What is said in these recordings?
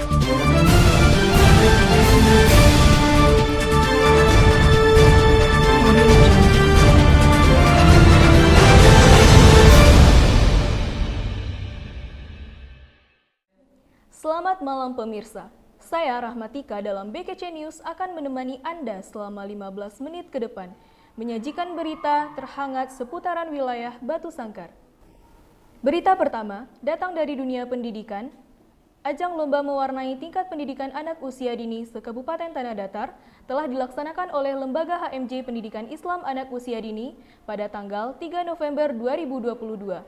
Selamat malam pemirsa. Saya Rahmatika dalam BKC News akan menemani Anda selama 15 menit ke depan, menyajikan berita terhangat seputaran wilayah Batu Sangkar. Berita pertama datang dari dunia pendidikan. Ajang lomba mewarnai tingkat pendidikan anak usia dini se-Kabupaten Tanah Datar telah dilaksanakan oleh Lembaga HMJ Pendidikan Islam Anak Usia Dini pada tanggal 3 November 2022.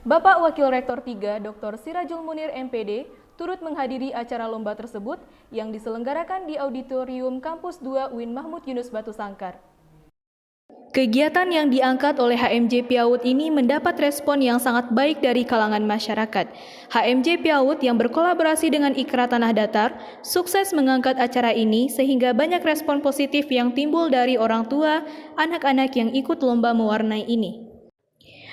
Bapak Wakil Rektor 3 Dr. Sirajul Munir MPD turut menghadiri acara lomba tersebut yang diselenggarakan di Auditorium Kampus 2 UIN Mahmud Yunus Batu Sangkar. Kegiatan yang diangkat oleh HMJ Piaud ini mendapat respon yang sangat baik dari kalangan masyarakat. HMJ Piaud yang berkolaborasi dengan Ikra Tanah Datar sukses mengangkat acara ini sehingga banyak respon positif yang timbul dari orang tua, anak-anak yang ikut lomba mewarnai ini.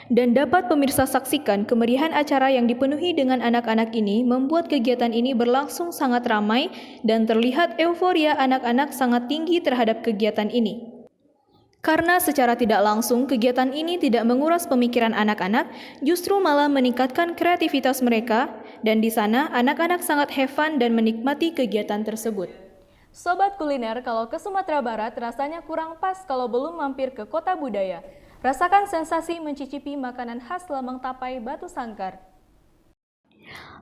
Dan dapat pemirsa saksikan kemeriahan acara yang dipenuhi dengan anak-anak ini membuat kegiatan ini berlangsung sangat ramai dan terlihat euforia anak-anak sangat tinggi terhadap kegiatan ini. Karena secara tidak langsung kegiatan ini tidak menguras pemikiran anak-anak, justru malah meningkatkan kreativitas mereka dan di sana anak-anak sangat have fun dan menikmati kegiatan tersebut. Sobat kuliner, kalau ke Sumatera Barat rasanya kurang pas kalau belum mampir ke Kota Budaya. Rasakan sensasi mencicipi makanan khas Lamang Tapai Batu Sangkar.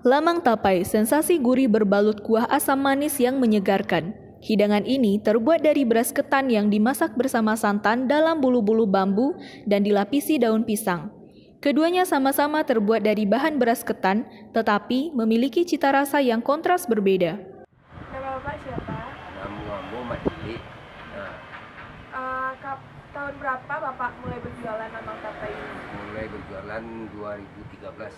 Lamang Tapai, sensasi gurih berbalut kuah asam manis yang menyegarkan. Hidangan ini terbuat dari beras ketan yang dimasak bersama santan dalam bulu-bulu bambu dan dilapisi daun pisang. Keduanya sama-sama terbuat dari bahan beras ketan, tetapi memiliki cita rasa yang kontras berbeda. Nama Bapak siapa? Namu Majili. Tahun berapa Bapak mulai berjualan Lamang Tapai ini? Mulai berjualan 2013.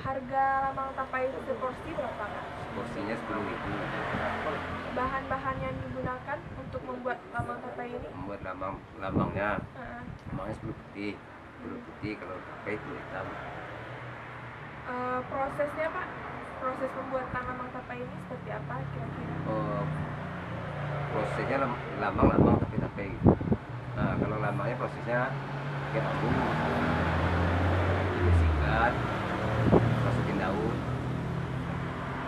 Harga Lamang Tapai seporsi berapa, Kak? Porsinya 10.000. Bahan-bahan yang digunakan untuk membuat Lamang Tapai ini? Membuat lamangnya sebelah putih, kalau tapai itu hitam. Prosesnya Pak, proses pembuatan Lamang Tapai ini seperti apa kira-kira? Prosesnya lamang tapi tapai. Nah, kalau lamangnya prosesnya pakai bambu, dibersihkan, masukin daun,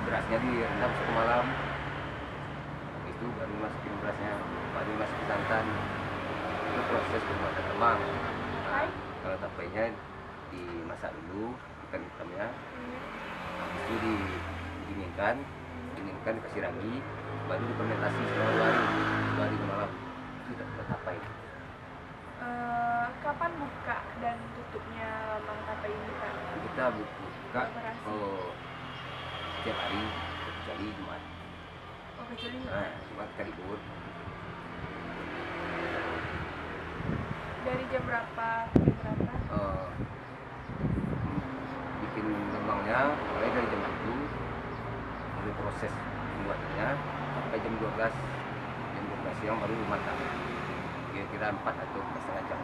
berasnya direndam 1 malam. Habis itu baru masukin berasnya, baru masukin santan. Itu proses pembuatan lemang. Nah, kalau tapainya dimasak dulu ikan hitamnya, habis itu didinginkan, dikasih ragi, baru difermentasi selama 2 hari malam. Itu sudah tapai. Kapan buka dan tutupnya Lamang Tapai ini, Kak? Kita buka setiap hari kecuali Jumat. Kecuali Jumat? Jumat kita libur. Dari jam berapa ke jam berapa? Bikin lemangnya mulai dari jam 7, mulai proses pembuatannya sampai jam 12 siang baru matang. Kira-kira 4 atau 4,5 jam.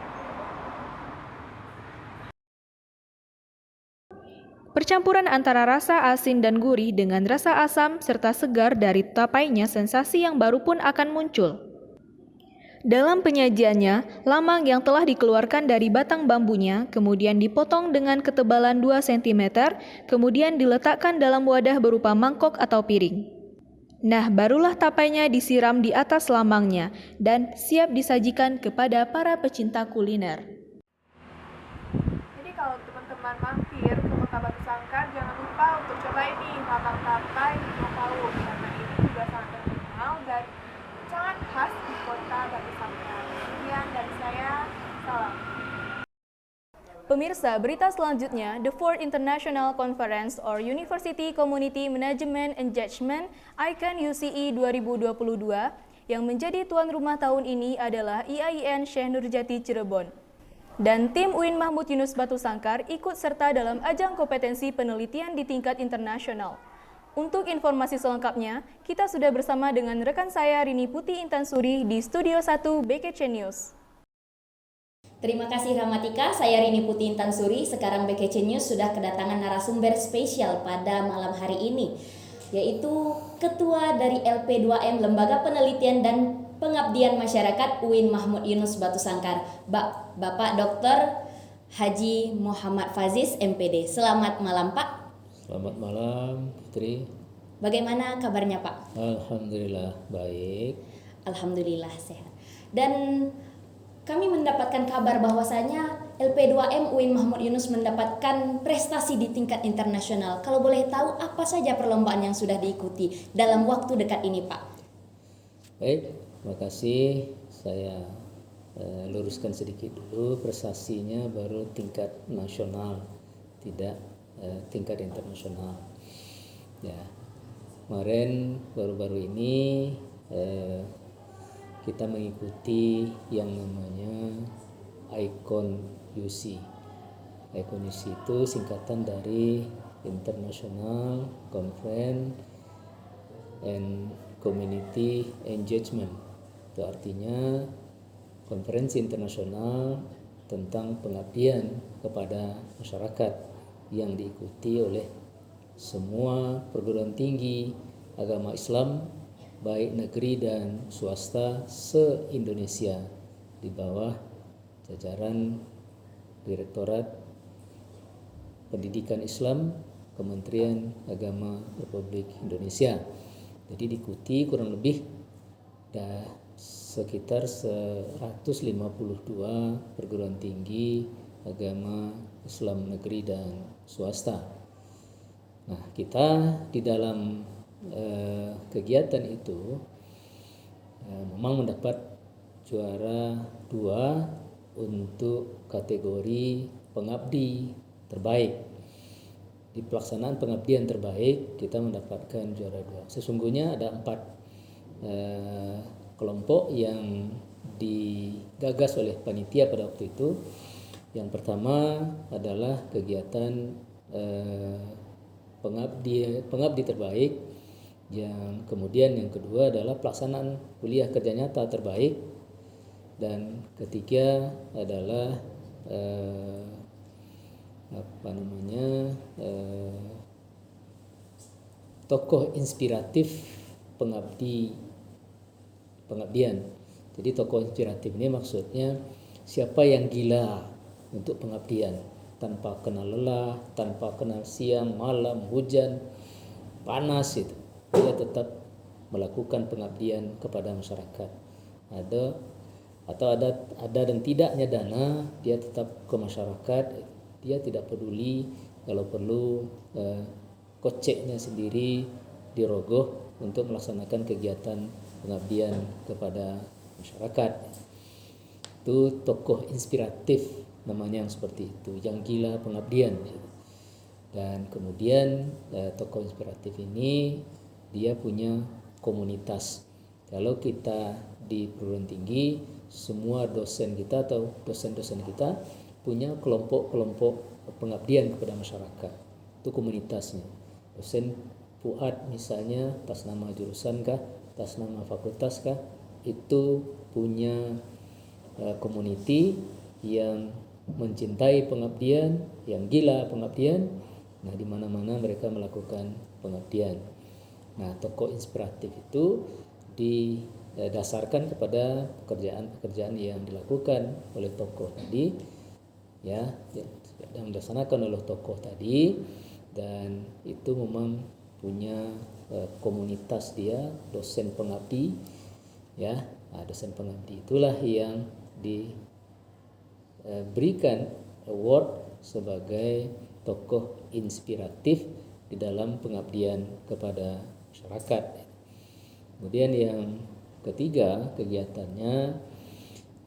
Percampuran antara rasa asin dan gurih dengan rasa asam serta segar dari tapainya sensasi yang baru pun akan muncul. Dalam penyajiannya, lamang yang telah dikeluarkan dari batang bambunya kemudian dipotong dengan ketebalan 2 cm, kemudian diletakkan dalam wadah berupa mangkok atau piring. Nah, barulah tapainya disiram di atas lamangnya dan siap disajikan kepada para pecinta kuliner. Jadi kalau teman-teman mampir ke Kota Batu Sangkar, jangan lupa untuk coba ini Lamang Tapai di Palu, karena ini juga sangat terkenal dan sangat khas di Kota Batu Sangkar. Sekian dari saya, salam. Pemirsa, berita selanjutnya, The Fourth International Conference or University Community Management and Judgment ICAN UCE 2022 yang menjadi tuan rumah tahun ini adalah IAIN Syekh Nurjati Cirebon. Dan tim UIN Mahmud Yunus Batu Sangkar ikut serta dalam ajang kompetensi penelitian di tingkat internasional. Untuk informasi selengkapnya, kita sudah bersama dengan rekan saya Rini Putih Intansuri di Studio 1 BKC News. Terima kasih Rahmatika, saya Rini Putih Intansuri. Sekarang BKC News sudah kedatangan narasumber spesial pada malam hari ini, yaitu Ketua dari LP2M Lembaga Penelitian dan Pengabdian Masyarakat UIN Mahmud Yunus Batu Sangkar, Bapak Dr. Haji Muhammad Fazis MPD. Selamat malam Pak. Selamat malam Putri. Bagaimana kabarnya Pak? Alhamdulillah baik. Alhamdulillah sehat. Dan kami mendapatkan kabar bahwasanya LP2M UIN Mahmud Yunus mendapatkan prestasi di tingkat internasional. Kalau boleh tahu apa saja perlombaan yang sudah diikuti dalam waktu dekat ini Pak? Baik, terima kasih. Saya luruskan sedikit dulu, prestasinya baru tingkat nasional, tidak tingkat internasional. Ya, kemarin baru-baru ini kita mengikuti yang namanya Icon UC. Icon UC itu singkatan dari International Conference and Community Engagement. Itu artinya konferensi internasional tentang pengabdian kepada masyarakat yang diikuti oleh semua perguruan tinggi agama Islam baik negeri dan swasta se-Indonesia di bawah jajaran Direktorat Pendidikan Islam Kementerian Agama Republik Indonesia. Jadi diikuti kurang lebih sekitar 152 perguruan tinggi agama Islam negeri dan swasta. Nah, kita di dalam kegiatan itu memang mendapat juara 2 untuk kategori pengabdi terbaik. Di pelaksanaan pengabdian terbaik kita mendapatkan juara 2. Sesungguhnya ada 4 kelompok yang digagas oleh panitia pada waktu itu. Yang pertama adalah kegiatan pengabdi terbaik. Yang kemudian yang kedua adalah pelaksanaan kuliah kerja nyata terbaik, dan ketiga adalah tokoh inspiratif pengabdian. Jadi tokoh inspiratif ini maksudnya siapa yang gila untuk pengabdian, tanpa kenal lelah, tanpa kenal siang, malam, hujan, panas, itu dia tetap melakukan pengabdian kepada masyarakat. Ada dan tidaknya dana, dia tetap ke masyarakat. Dia tidak peduli kalau perlu koceknya sendiri dirogoh untuk melaksanakan kegiatan pengabdian kepada masyarakat. Itu tokoh inspiratif namanya, yang seperti itu, yang gila pengabdian. Dan kemudian tokoh inspiratif ini dia punya komunitas. Kalau kita di perguruan tinggi, semua dosen kita atau dosen-dosen kita punya kelompok-kelompok pengabdian kepada masyarakat. Itu komunitasnya. Dosen Fuad misalnya, atas nama jurusan kah, atas nama fakultas kah, itu punya community yang mencintai pengabdian, yang gila pengabdian. Nah, di mana-mana mereka melakukan pengabdian. Nah, tokoh inspiratif itu didasarkan kepada pekerjaan-pekerjaan yang dilakukan oleh tokoh tadi, yang dilaksanakan oleh tokoh tadi, dan itu memang punya komunitas dia, dosen pengabdi, ya. Nah, dosen pengabdi itulah yang diberikan award sebagai tokoh inspiratif di dalam pengabdian kepada masyarakat. Kemudian yang ketiga kegiatannya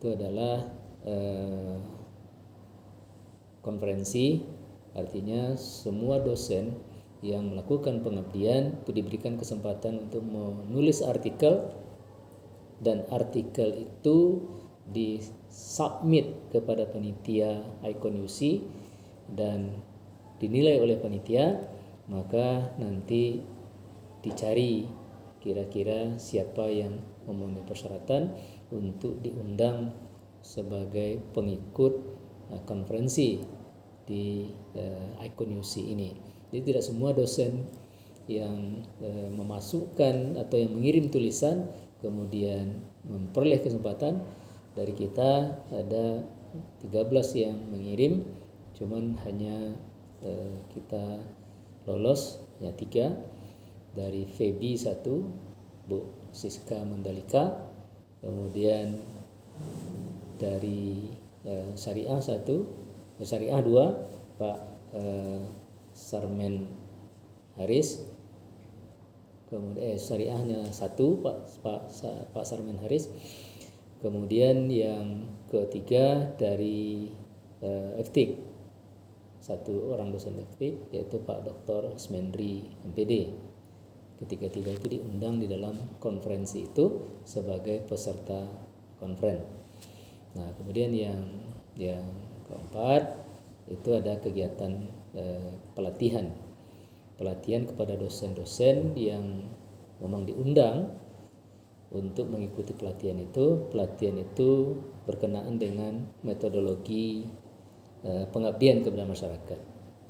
itu adalah konferensi, artinya semua dosen yang melakukan pengabdian itu diberikan kesempatan untuk menulis artikel, dan artikel itu disubmit kepada panitia Icon UC dan dinilai oleh panitia. Maka nanti dicari kira-kira siapa yang memenuhi persyaratan untuk diundang sebagai pengikut konferensi di Icon UC ini. Jadi tidak semua dosen yang memasukkan atau yang mengirim tulisan kemudian memperoleh kesempatan. Dari kita ada 13 yang mengirim, cuman hanya kita lolos ya 3. Dari Febi 1, Bu Siska Mandalika, kemudian dari Syariah 1, Syariah 2, Pak Sarmen Haris, kemudian Syariahnya 1, Pak Sarmen Haris, kemudian yang ketiga dari FTIK, 1 orang dosen FTIK yaitu Pak Dr. Asmendri MPD. Ketiga-tiga itu diundang di dalam konferensi itu sebagai peserta konferen. Nah, kemudian yang keempat itu ada kegiatan pelatihan kepada dosen-dosen yang memang diundang untuk mengikuti pelatihan itu. Pelatihan itu berkenaan dengan metodologi pengabdian kepada masyarakat.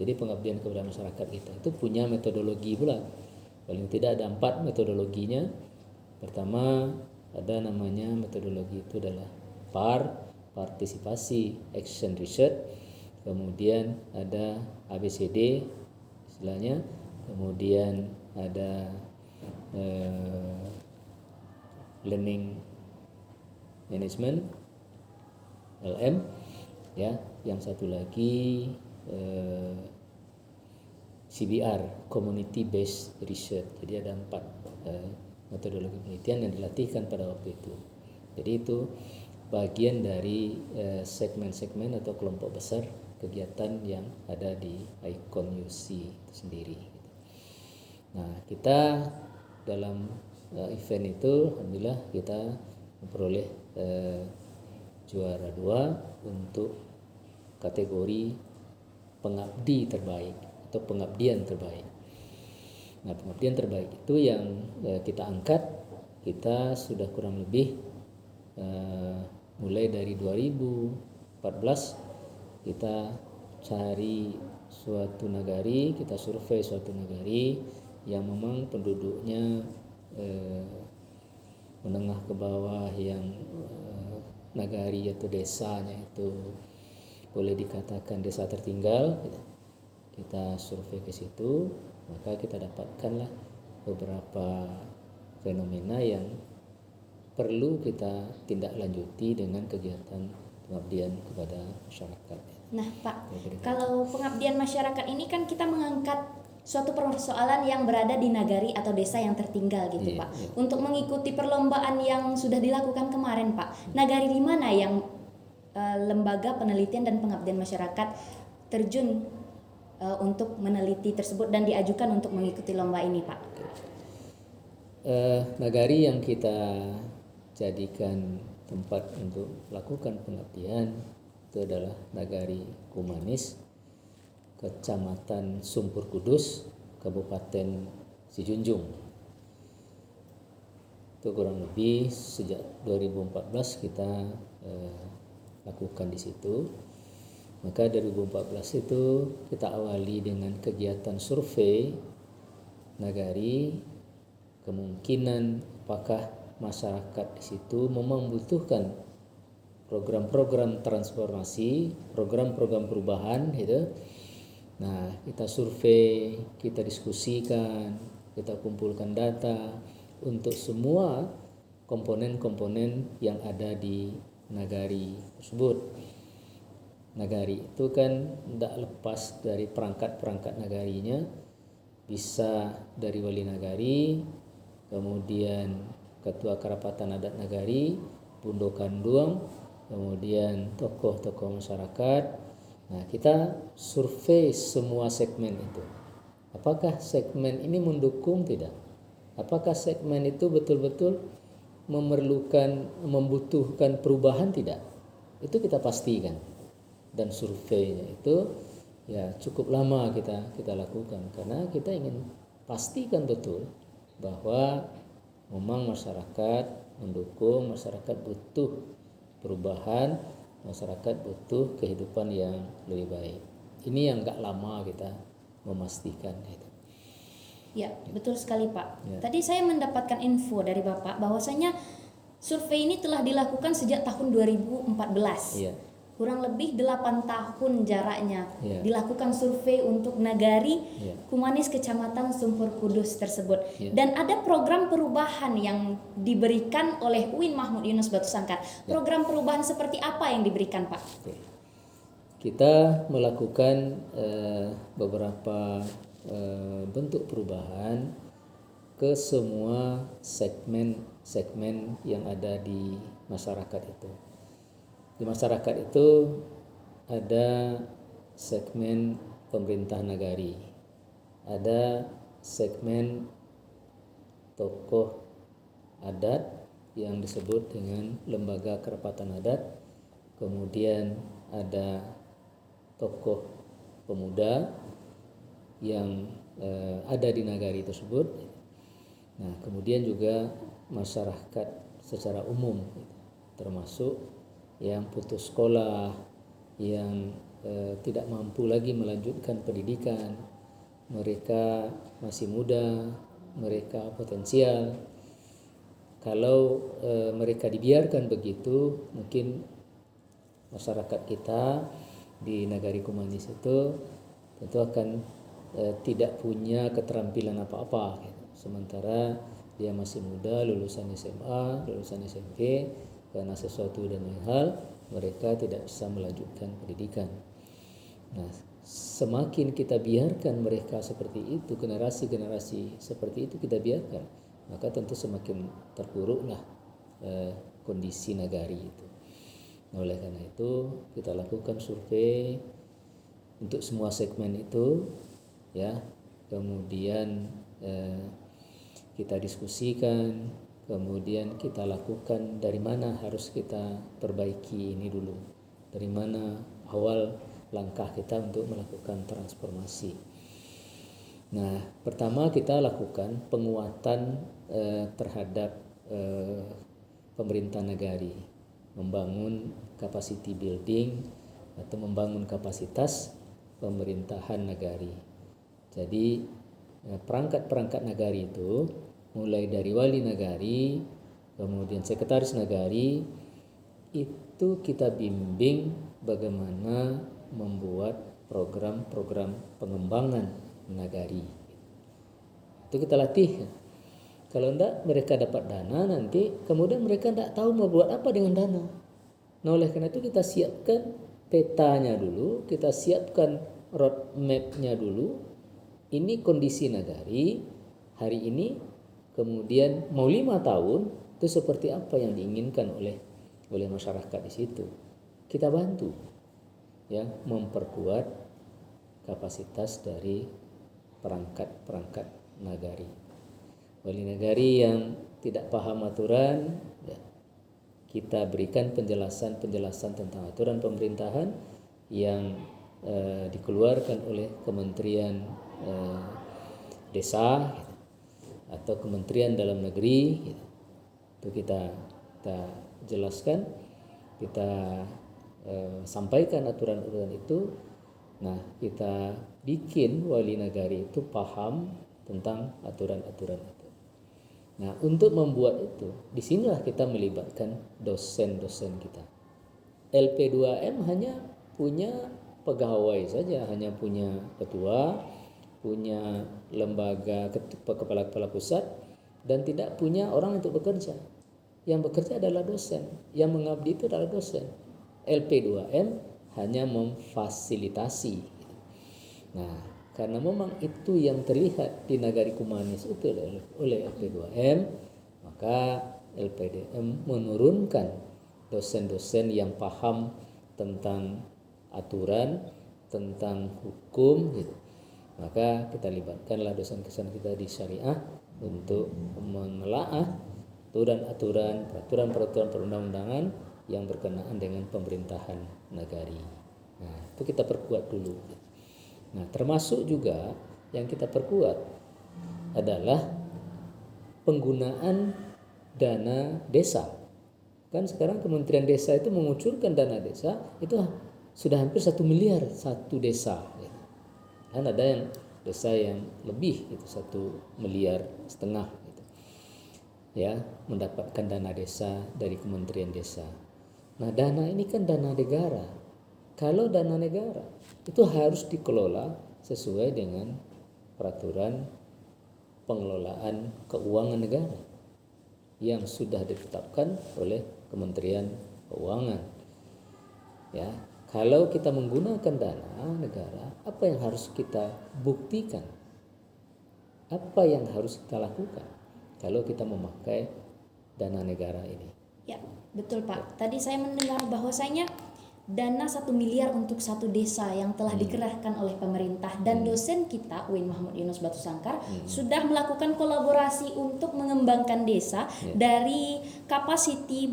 Jadi pengabdian kepada masyarakat kita itu punya metodologi pula. Paling tidak ada 4 metodologinya. Pertama ada namanya metodologi itu adalah PAR, partisipasi, action, research. Kemudian ada ABCD istilahnya. Kemudian ada learning management LM ya. Yang satu lagi CBR, community based research. Jadi ada 4 metodologi penelitian yang dilatihkan pada waktu itu. Jadi itu bagian dari segmen-segmen atau kelompok besar kegiatan yang ada di ICON UC itu sendiri. Nah, kita dalam event itu alhamdulillah kita memperoleh juara 2 untuk kategori pengabdi terbaik atau pengabdian terbaik. Nah, pengabdian terbaik itu yang kita angkat. Kita sudah kurang lebih mulai dari 2014 kita cari suatu nagari, kita survei suatu nagari yang memang penduduknya menengah ke bawah, yang nagari atau desanya itu boleh dikatakan desa tertinggal. Kita survei ke situ, maka kita dapatkanlah beberapa fenomena yang perlu kita tindak lanjuti dengan kegiatan pengabdian kepada masyarakat. Nah, Pak, kalau pengabdian masyarakat ini kan kita mengangkat suatu persoalan yang berada di nagari atau desa yang tertinggal gitu, Pak. Untuk mengikuti perlombaan yang sudah dilakukan kemarin, Pak. Nagari di mana yang lembaga penelitian dan pengabdian masyarakat terjun untuk meneliti tersebut dan diajukan untuk mengikuti lomba ini, Pak? Nagari yang kita jadikan tempat untuk melakukan pengabdian itu adalah Nagari Kumanis, Kecamatan Sumpur Kudus, Kabupaten Sijunjung. Itu kurang lebih sejak 2014 kita lakukan di situ. Maka 2014 itu kita awali dengan kegiatan survei nagari, kemungkinan apakah masyarakat di situ memang membutuhkan program-program transformasi, program-program perubahan gitu. Nah, kita survei, kita diskusikan, kita kumpulkan data untuk semua komponen-komponen yang ada di nagari tersebut. Nagari itu kan tidak lepas dari perangkat-perangkat nagarinya, bisa dari wali nagari, kemudian ketua kerapatan adat nagari, Pundo Kanduang, kemudian tokoh-tokoh masyarakat. Nah, kita survei semua segmen itu. Apakah segmen ini mendukung tidak? Apakah segmen itu betul-betul membutuhkan perubahan tidak? Itu kita pastikan. Dan surveinya itu ya cukup lama kita lakukan karena kita ingin pastikan betul bahwa memang masyarakat mendukung, masyarakat butuh perubahan, masyarakat butuh kehidupan yang lebih baik. Ini yang agak lama kita memastikan itu. Ya, betul sekali Pak. Ya. Tadi saya mendapatkan info dari Bapak bahwasanya survei ini telah dilakukan sejak tahun 2014. Iya. Kurang lebih 8 tahun jaraknya Ya. dilakukan survei untuk Nagari Ya. Kumanis Kecamatan Sumpur Kudus tersebut. Ya. Dan ada program perubahan yang diberikan oleh UIN Mahmud Yunus Batu Sangkar. Ya. Program perubahan seperti apa yang diberikan Pak? Oke. Kita melakukan beberapa bentuk perubahan ke semua segmen yang ada di masyarakat itu. Di masyarakat itu ada segmen pemerintah nagari, ada segmen tokoh adat yang disebut dengan lembaga kerapatan adat, kemudian ada tokoh pemuda yang ada di nagari tersebut. Nah, kemudian juga masyarakat secara umum, termasuk yang putus sekolah, yang tidak mampu lagi melanjutkan pendidikan, mereka masih muda, mereka potensial. Kalau mereka dibiarkan begitu, mungkin masyarakat kita di Nagari Kumanis itu tentu akan tidak punya keterampilan apa-apa gitu. Sementara dia masih muda, lulusan SMA, lulusan SMP, karena sesuatu dan lain hal mereka tidak bisa melanjutkan pendidikan. Nah, semakin kita biarkan mereka seperti itu, generasi-generasi seperti itu kita biarkan, maka tentu semakin terpuruklah kondisi nagari itu. Nah, oleh karena itu kita lakukan survei untuk semua segmen itu, ya. Kemudian kita diskusikan, kemudian kita lakukan dari mana harus kita perbaiki ini dulu, dari mana awal langkah kita untuk melakukan transformasi. Nah, pertama kita lakukan penguatan terhadap pemerintah nagari, membangun capacity building atau membangun kapasitas pemerintahan nagari. Jadi perangkat-perangkat nagari itu mulai dari wali nagari, kemudian sekretaris nagari, itu kita bimbing bagaimana membuat program-program pengembangan nagari. Itu kita latih. Kalau enggak mereka dapat dana nanti, kemudian mereka enggak tahu mau buat apa dengan dana. Nah, oleh karena itu kita siapkan petanya dulu, kita siapkan roadmap-nya dulu. Ini kondisi nagari hari ini, kemudian mau 5 tahun itu seperti apa yang diinginkan oleh masyarakat di situ. Kita bantu, ya, memperkuat kapasitas dari perangkat nagari. Wali nagari yang tidak paham aturan, ya, kita berikan penjelasan tentang aturan pemerintahan yang dikeluarkan oleh Kementerian Desa gitu, atau Kementerian Dalam Negeri gitu. Itu kita jelaskan, kita sampaikan aturan-aturan itu. Nah, kita bikin wali nagari itu paham tentang aturan-aturan itu. Nah, untuk membuat itu, disinilah kita melibatkan dosen-dosen kita. LP2M hanya punya pegawai saja, hanya punya ketua, punya lembaga kepala pusat, dan tidak punya orang untuk bekerja. Yang bekerja adalah dosen, yang mengabdi itu adalah dosen. LP2M hanya memfasilitasi. Nah, karena memang itu yang terlihat di Nagari Kumanis itu oleh LP2M, maka LPDM menurunkan dosen-dosen yang paham tentang aturan, tentang hukum gitu. Maka kita libatkanlah dosen-dosen kita di syariah untuk menelaah aturan-aturan, peraturan-peraturan perundang-undangan yang berkenaan dengan pemerintahan nagari. Nah, itu kita perkuat dulu. Nah, termasuk juga yang kita perkuat adalah penggunaan dana desa. Kan sekarang Kementerian Desa itu mengucurkan dana desa itu sudah hampir 1 miliar satu desa. Kan ada yang desa yang lebih itu 1,5 miliar gitu. Ya, mendapatkan dana desa dari Kementerian Desa. Nah, dana ini kan dana negara. Kalau dana negara itu harus dikelola sesuai dengan peraturan pengelolaan keuangan negara yang sudah ditetapkan oleh Kementerian Keuangan. Ya, kalau kita menggunakan dana negara, apa yang harus kita buktikan? Apa yang harus kita lakukan kalau kita memakai dana negara ini? Ya, betul Pak. Tadi saya mendengar bahwasanya dana 1 miliar untuk satu desa yang telah dikerahkan oleh pemerintah dan dosen kita UIN Mahmud Yunus Batu Sangkar sudah melakukan kolaborasi untuk mengembangkan desa dari capacity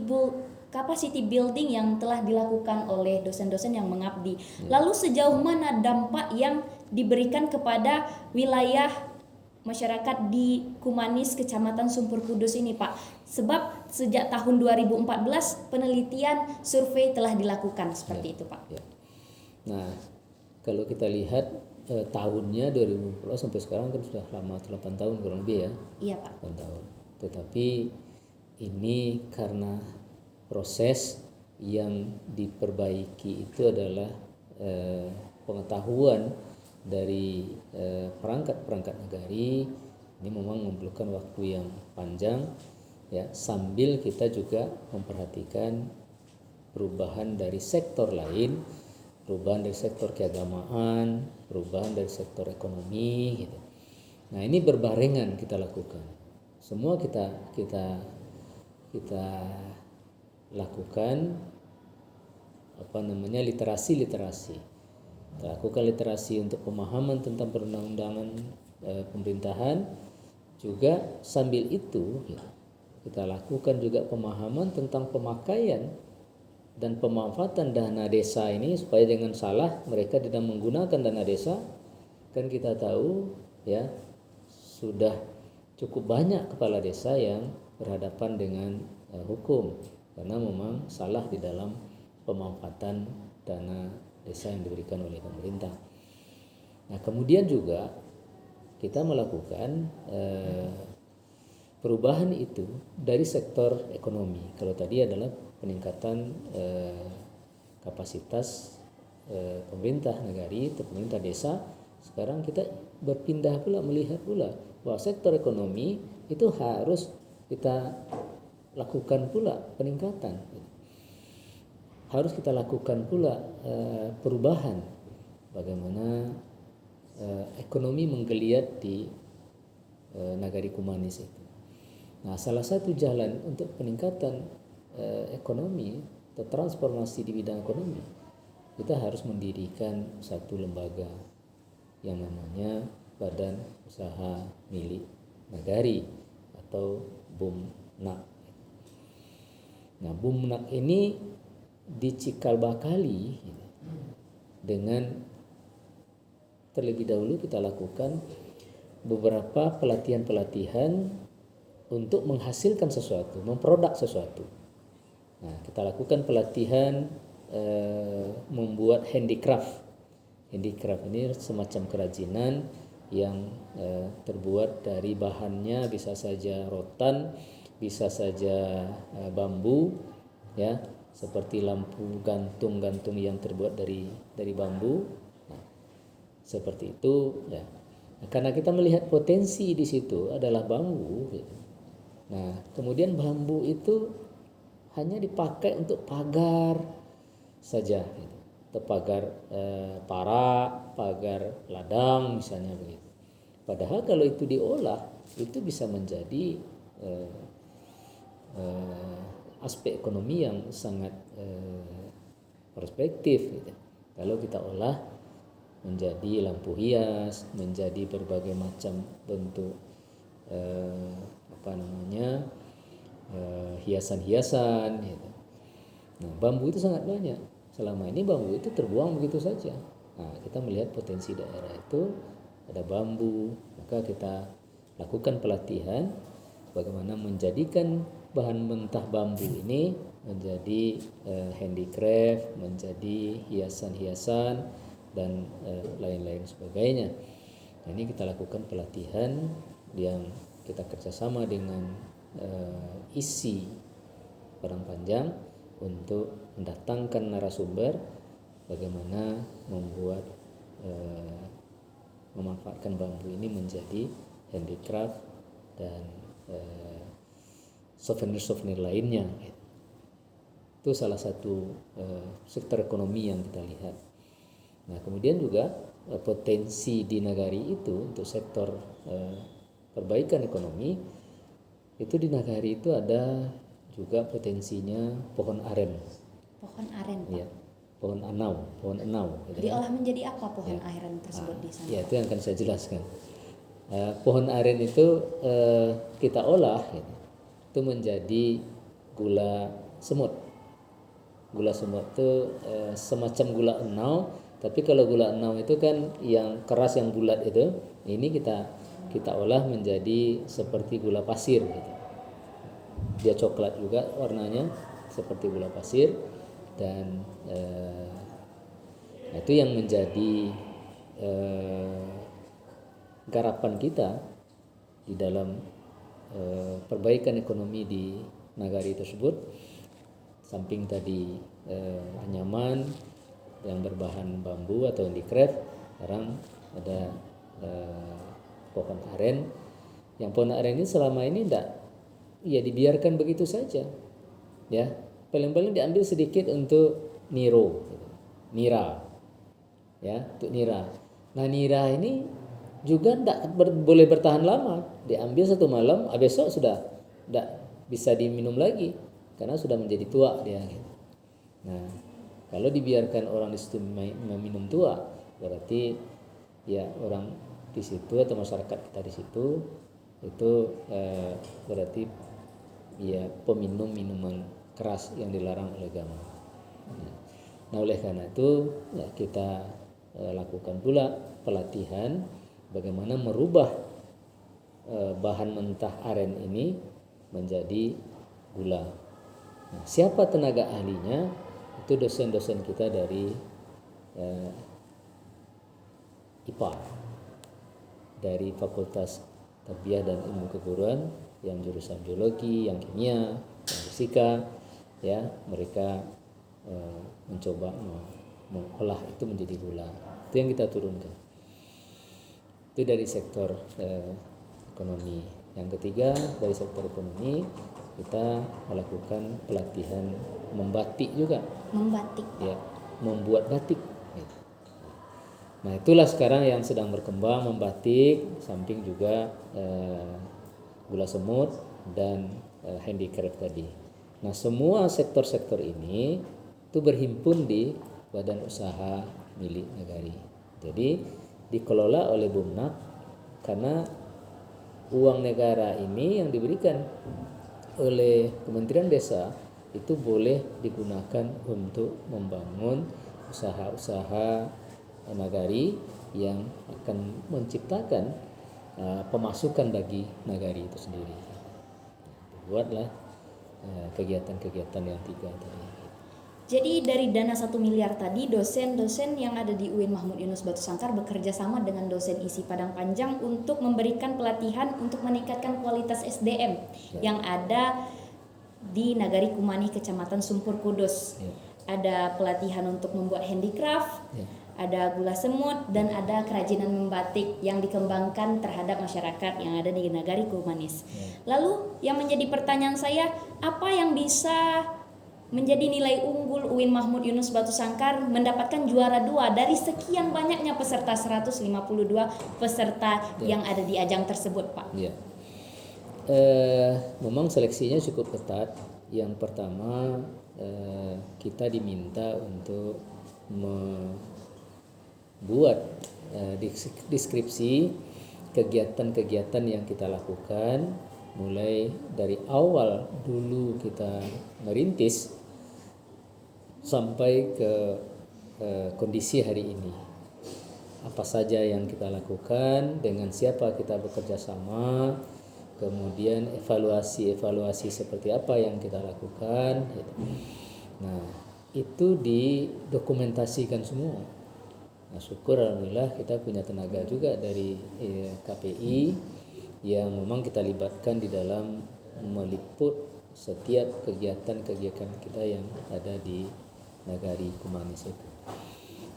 building yang telah dilakukan oleh dosen-dosen yang mengabdi. Lalu sejauh mana dampak yang diberikan kepada wilayah masyarakat di Kumanis, Kecamatan Sumpur Kudus ini Pak? Sebab sejak tahun 2014 penelitian survei telah dilakukan seperti itu Pak. Ya. Nah, kalau kita lihat tahunnya 2014 sampai sekarang kan sudah lama, 8 tahun kurang lebih ya. Iya Pak. 8 tahun. Tetapi ini karena proses yang diperbaiki itu adalah pengetahuan dari perangkat negari, ini memang memerlukan waktu yang panjang ya, sambil kita juga memperhatikan perubahan dari sektor lain, perubahan dari sektor keagamaan, perubahan dari sektor ekonomi gitu. Nah, ini berbarengan kita lakukan. Semua kita lakukan literasi. Kita lakukan literasi untuk pemahaman tentang perundang-undangan pemerintahan, juga sambil itu kita lakukan juga pemahaman tentang pemakaian dan pemanfaatan dana desa ini supaya jangan salah mereka tidak menggunakan dana desa. Kan kita tahu ya, sudah cukup banyak kepala desa yang berhadapan dengan hukum karena memang salah di dalam pemanfaatan dana desa yang diberikan oleh pemerintah. Nah, kemudian juga kita melakukan perubahan itu dari sektor ekonomi. Kalau tadi adalah peningkatan kapasitas pemerintah negari atau pemerintah desa, sekarang kita berpindah pula, melihat pula bahwa sektor ekonomi itu harus kita lakukan pula peningkatan. Harus kita lakukan pula perubahan bagaimana ekonomi menggeliat di Nagari Kumanis itu. Nah, salah satu jalan untuk peningkatan ekonomi atau transformasi di bidang ekonomi, kita harus mendirikan satu lembaga yang namanya Badan Usaha Milik Nagari atau BUMNAG. Nah, BUMNAG ini dicikal bakali dengan terlebih dahulu kita lakukan beberapa pelatihan untuk menghasilkan sesuatu, memproduk sesuatu. Nah, kita lakukan pelatihan membuat handicraft. Handicraft ini semacam kerajinan yang terbuat dari bahannya bisa saja rotan, bisa saja bambu ya, seperti lampu gantung yang terbuat dari bambu. Nah, seperti itu ya. Nah, karena kita melihat potensi di situ adalah bambu gitu. Nah, kemudian bambu itu hanya dipakai untuk pagar saja gitu. Atau pagar parak, pagar ladang misalnya begitu. Padahal kalau itu diolah itu bisa menjadi aspek ekonomi yang sangat perspektif gitu. Kalau kita olah menjadi lampu hias, menjadi berbagai macam bentuk hiasan-hiasan gitu. Nah, bambu itu sangat banyak. Selama ini bambu itu terbuang begitu saja. Nah, kita melihat potensi daerah itu ada bambu, maka kita lakukan pelatihan bagaimana menjadikan bahan mentah bambu ini menjadi handicraft, menjadi hiasan-hiasan dan lain-lain sebagainya. Nah, ini kita lakukan pelatihan yang kita kerjasama dengan ISI Padang Panjang untuk mendatangkan narasumber bagaimana membuat memanfaatkan bambu ini menjadi handicraft dan souvenir-souvenir lainnya. Itu salah satu sektor ekonomi yang kita lihat. Nah, kemudian juga potensi di Nagari itu untuk sektor perbaikan ekonomi itu di Nagari itu ada juga potensinya pohon aren. Pohon aren, Pak. Ya, pohon enau. Gitu ya. Diolah menjadi apa pohon aren tersebut di sana? Ya, itu yang akan saya jelaskan. Pohon aren itu kita olah gitu, itu menjadi gula semut. Gula semut itu semacam gula enau, tapi kalau gula enau itu kan yang keras yang bulat itu, ini kita olah menjadi seperti gula pasir gitu. Dia coklat juga warnanya seperti gula pasir, dan itu yang menjadi garapan kita di dalam perbaikan ekonomi di Nagari tersebut. Samping tadi anyaman yang berbahan bambu atau handicraft, sekarang ada pohon aren. Yang pohon aren ini selama ini tidak ya dibiarkan begitu saja, ya paling-paling diambil sedikit untuk nira, ya untuk nira. Nah, nira ini juga tidak boleh bertahan lama, diambil satu malam, besok sudah tidak bisa diminum lagi karena sudah menjadi tua dia. Nah, kalau dibiarkan orang di situ meminum tua, berarti ya orang di situ atau masyarakat kita di situ itu berarti ya peminum minuman keras yang dilarang oleh agama. Nah, oleh karena itu ya, kita lakukan pula pelatihan bagaimana merubah bahan mentah aren ini menjadi gula. Nah, siapa tenaga ahlinya? Itu dosen-dosen kita dari IPA, dari Fakultas Tarbiyah dan Ilmu Keguruan, yang jurusan biologi, yang kimia, yang fisika, ya mereka mencoba mengolah itu menjadi gula. Itu yang kita turunkan. Itu dari sektor ekonomi. Yang ketiga, dari sektor ekonomi kita melakukan pelatihan membatik juga. Membatik. Ya, membuat batik. Gitu. Nah, itulah sekarang yang sedang berkembang, membatik, samping juga gula semut dan handicraft tadi. Nah, semua sektor-sektor ini itu berhimpun di badan usaha milik Nagari. Jadi dikelola oleh Bumnak karena uang negara ini yang diberikan oleh Kementerian Desa itu boleh digunakan untuk membangun usaha-usaha Nagari yang akan menciptakan pemasukan bagi Nagari itu sendiri. Buatlah kegiatan-kegiatan yang 3 tadi. Jadi dari dana 1 miliar tadi, dosen-dosen yang ada di UIN Mahmud Yunus Batu Sangkar bekerja sama dengan dosen ISI Padang Panjang untuk memberikan pelatihan untuk meningkatkan kualitas SDM yang ada di Nagari Kumani, Kecamatan Sumpur Kudus. Ada pelatihan untuk membuat handicraft, ada gula semut, dan ada kerajinan membatik yang dikembangkan terhadap masyarakat yang ada di Nagari Kumanis. Lalu yang menjadi pertanyaan saya, apa yang bisa menjadi nilai unggul UIN Mahmud Yunus Batu Sangkar mendapatkan juara 2 dari sekian banyaknya peserta 152 peserta yang ada di ajang tersebut, Pak? Ya. Memang seleksinya cukup ketat. Yang pertama kita diminta untuk membuat deskripsi kegiatan-kegiatan yang kita lakukan mulai dari awal dulu kita merintis sampai ke kondisi hari ini. Apa saja yang kita lakukan, dengan siapa kita bekerja sama, kemudian evaluasi seperti apa yang kita lakukan. Nah, itu didokumentasikan semua. Nah, syukur alhamdulillah kita punya tenaga juga dari KPI yang memang kita libatkan di dalam meliput setiap kegiatan-kegiatan kita yang ada di Nagari Kumanis itu.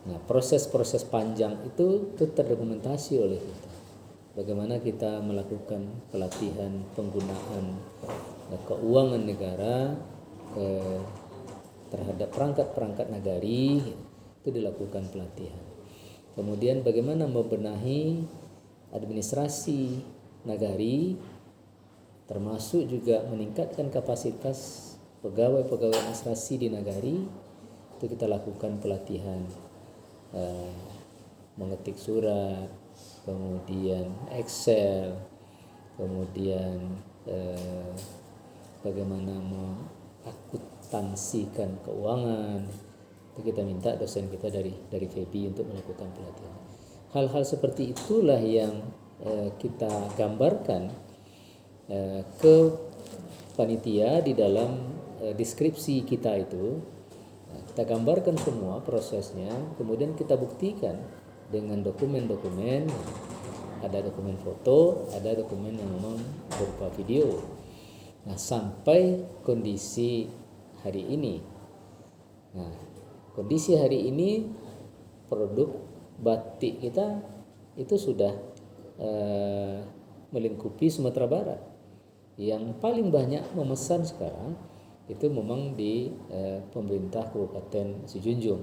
Nah, proses-proses panjang itu terdokumentasi oleh kita. Bagaimana kita melakukan pelatihan penggunaan keuangan negara terhadap perangkat-perangkat nagari, itu dilakukan pelatihan. Kemudian bagaimana membenahi administrasi nagari, termasuk juga meningkatkan kapasitas pegawai-pegawai administrasi di nagari, itu kita lakukan pelatihan mengetik surat, kemudian Excel, kemudian bagaimana mengakuntansikan keuangan. Itu kita minta dosen kita dari FEBI untuk melakukan pelatihan. Hal-hal seperti itulah yang kita gambarkan ke panitia di dalam deskripsi kita itu. Kita gambarkan semua prosesnya, kemudian kita buktikan dengan dokumen-dokumen. Ada dokumen foto, ada dokumen yang memang berupa video. Nah, sampai kondisi hari ini. Nah, kondisi hari ini produk batik kita itu sudah melingkupi Sumatera Barat. Yang paling banyak memesan sekarang itu memang di pemerintah Kabupaten Sijunjung.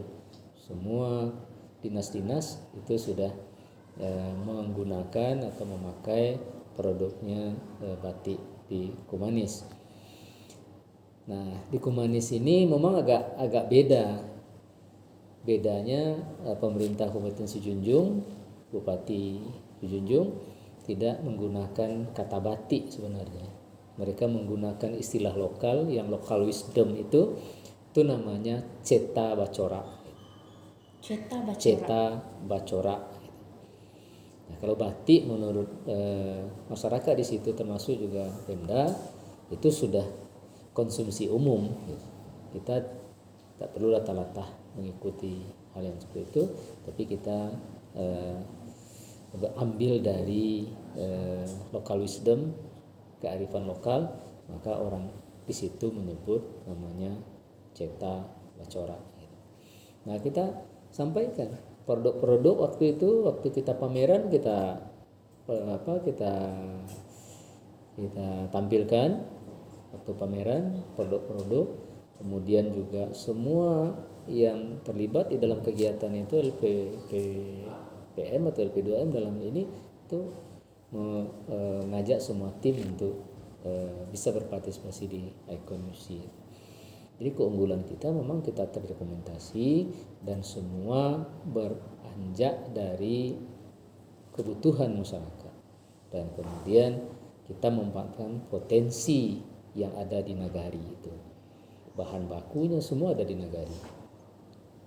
Semua dinas-dinas itu sudah menggunakan atau memakai produknya batik di Kumanis. Nah, di Kumanis ini memang agak beda. Bedanya pemerintah Kabupaten Sijunjung, Bupati Sijunjung tidak menggunakan kata batik sebenarnya. Mereka menggunakan istilah lokal, yang lokal wisdom itu namanya Ceta Bacora. Ceta Bacora. Nah, kalau batik menurut masyarakat di situ termasuk juga Pemda itu sudah konsumsi umum. Kita tak perlu latah-latah mengikuti hal yang seperti itu, tapi kita ambil dari local wisdom, kearifan lokal, maka orang di situ menyebut namanya Ceta Bacora. Nah, kita sampaikan produk-produk waktu kita pameran, kita tampilkan waktu pameran produk-produk, kemudian juga semua yang terlibat di dalam kegiatan itu LPPM atau LP2M dalam ini itu mengajak semua tim untuk bisa berpartisipasi di Icon Museum. Jadi keunggulan kita memang kita terdokumentasi dan semua beranjak dari kebutuhan masyarakat, dan kemudian kita memanfaatkan potensi yang ada di nagari itu. Bahan bakunya semua ada di nagari.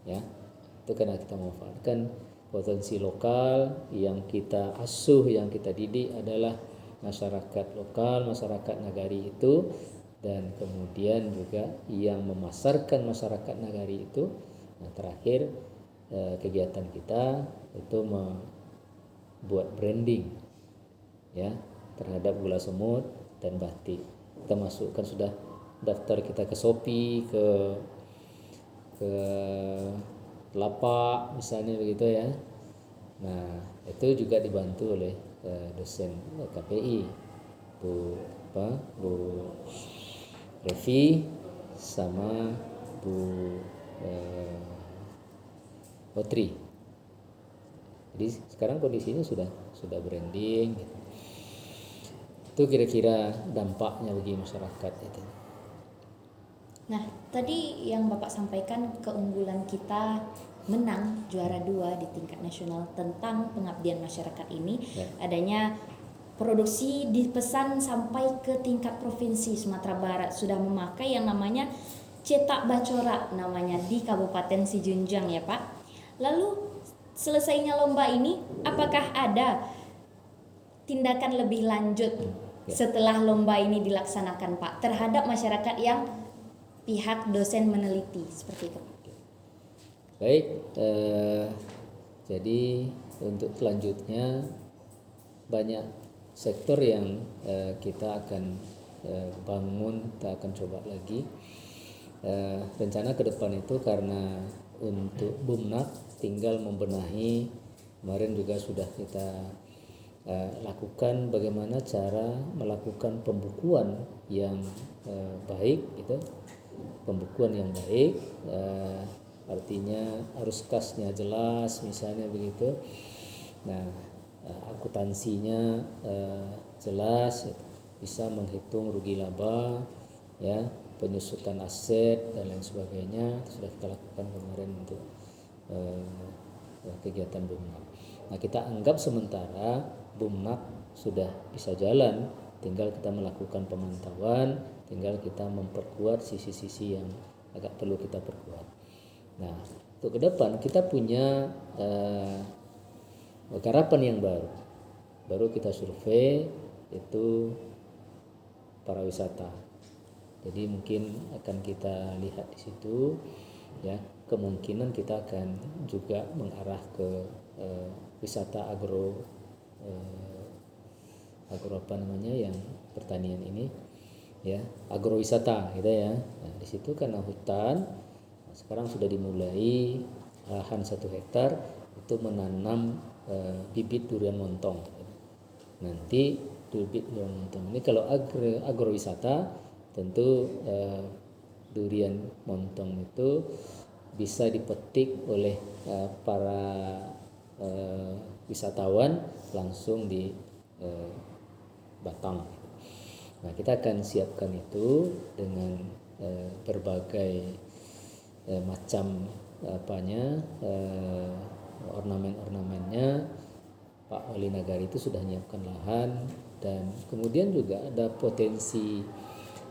Ya. Itu karena kita memanfaatkan potensi lokal yang kita asuh, yang kita didik adalah masyarakat lokal, masyarakat nagari itu, dan kemudian juga yang memasarkan masyarakat nagari itu. Nah, terakhir kegiatan kita itu membuat branding ya terhadap gula semut dan batik. Kita masukkan sudah daftar kita ke Shopee, ke Lapak misalnya begitu ya. Nah, itu juga dibantu oleh dosen KPI Bu Revi sama Bu Potri. Jadi sekarang kondisinya sudah branding gitu. Itu kira-kira dampaknya bagi masyarakat itu. Nah, tadi yang Bapak sampaikan keunggulan kita menang juara 2 di tingkat nasional tentang pengabdian masyarakat ini ya. Adanya produksi dipesan sampai ke tingkat provinsi Sumatera Barat, sudah memakai yang namanya Cetak Bacora namanya di Kabupaten Sijunjung ya Pak. Lalu selesainya lomba ini apakah ada tindakan lebih lanjut setelah lomba ini dilaksanakan Pak terhadap masyarakat yang pihak dosen meneliti seperti itu? Baik, Jadi untuk selanjutnya banyak sektor yang kita akan bangun, kita akan coba lagi. Rencana ke depan itu karena untuk Bumnak tinggal membenahi, kemarin juga sudah kita lakukan bagaimana cara melakukan pembukuan yang baik gitu. Pembukuan yang baik artinya arus kasnya jelas misalnya begitu. Nah, akuntansinya jelas, bisa menghitung rugi laba, ya, penyusutan aset dan lain sebagainya. Itu sudah kita lakukan kemarin untuk kegiatan Bumnak. Nah, kita anggap sementara Bumnak sudah bisa jalan, tinggal kita melakukan pemantauan, tinggal kita memperkuat sisi-sisi yang agak perlu kita perkuat. Nah, untuk ke depan kita punya garapan yang baru kita survei, itu para wisata. Jadi mungkin akan kita lihat di situ, ya, kemungkinan kita akan juga mengarah ke wisata agro apa namanya yang pertanian ini, ya, agrowisata gitu ya. Nah, di situ karena hutan, sekarang sudah dimulai lahan 1 hektar itu menanam bibit durian montong. Nanti bibit durian montong ini kalau agrowisata tentu durian montong itu bisa dipetik oleh para wisatawan langsung di Batang. Nah, kita akan siapkan itu dengan berbagai macam ornamen-ornamennya. Pak Wali Nagari itu sudah menyiapkan lahan, dan kemudian juga ada potensi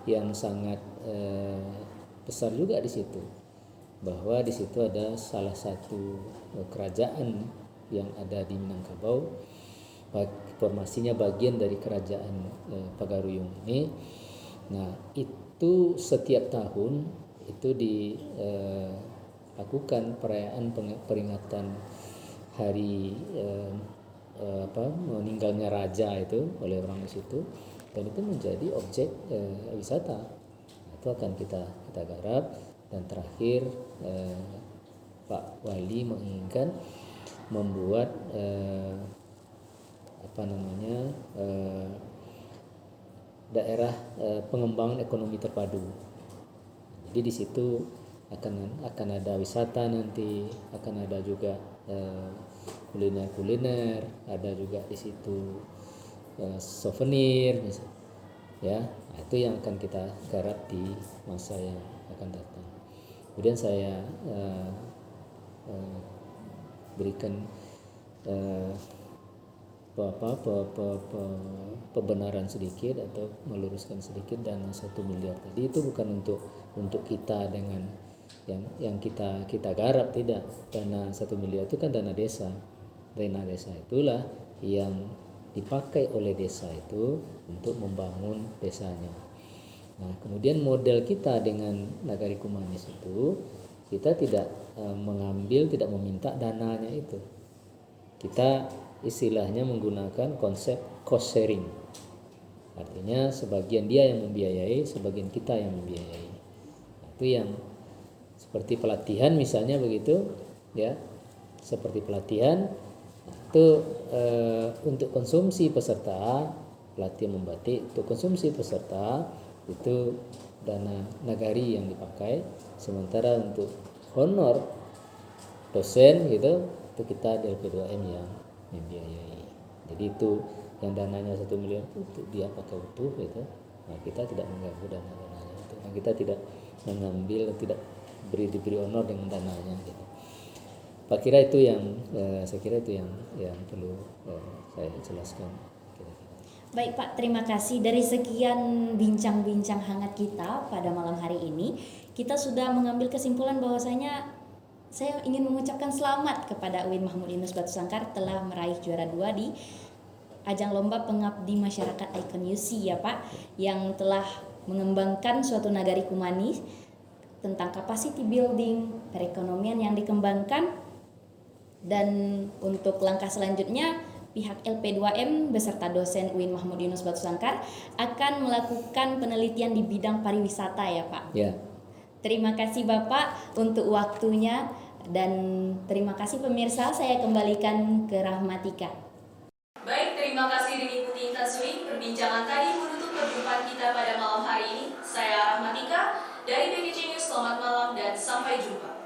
yang sangat besar juga di situ, bahwa di situ ada salah satu kerajaan yang ada di Minangkabau, formasinya bagian dari kerajaan Pagaruyung ini. Nah, itu setiap tahun itu dilakukan perayaan peringatan hari meninggalnya raja itu oleh orang di situ, dan itu menjadi objek wisata. Itu akan kita garap. Dan terakhir Pak Wali menginginkan membuat daerah pengembangan ekonomi terpadu. Jadi di situ akan ada wisata, nanti akan ada juga kuliner, ada juga di situ souvenir, ya. Nah, itu yang akan kita garap di masa yang akan datang. Kemudian saya berikan pembenaran sedikit atau meluruskan sedikit. Dana 1 miliar tadi itu bukan untuk kita dengan yang kita garap, tidak. Dana 1 miliar itu kan dana desa. Dana desa itulah yang dipakai oleh desa itu untuk membangun desanya. Nah, kemudian model kita dengan Nagari Kumanis itu, kita tidak tidak meminta dananya itu. Kita istilahnya menggunakan konsep cost sharing. Artinya sebagian dia yang membiayai, sebagian kita yang membiayai. Itu yang seperti pelatihan misalnya begitu, ya. Seperti pelatihan itu untuk konsumsi peserta, pelatihan membatik untuk konsumsi peserta itu dana nagari yang dipakai, sementara untuk honor dosen gitu itu kita LP2M yang membiayai. Jadi itu yang dananya 1 miliar itu untuk dia pakai utuh gitu. Nah, kita tidak mengganggu dananya itu. Nah, kita tidak mengambil, tidak diberi honor dengan dananya gitu. Saya kira itu yang perlu saya jelaskan. Baik Pak, terima kasih. Dari sekian bincang-bincang hangat kita pada malam hari ini, kita sudah mengambil kesimpulan bahwasanya saya ingin mengucapkan selamat kepada UIN Mahmud Yunus Batu Sangkar telah meraih juara 2 di ajang lomba pengabdi masyarakat Icon UC ya Pak, yang telah mengembangkan suatu nagari Kumanis tentang capacity building, perekonomian yang dikembangkan Dan untuk langkah selanjutnya, pihak LP2M beserta dosen UIN Mahmud Yunus Batu Sangkar akan melakukan penelitian di bidang pariwisata ya Pak. Ya. Terima kasih Bapak untuk waktunya dan terima kasih pemirsa, saya kembalikan ke Rahmatika. Baik, terima kasih Rini Tasuri. Perbincangan tadi menutup perjumpaan kita pada malam hari ini. Saya Rahmatika dari BKC News. Selamat malam dan sampai jumpa.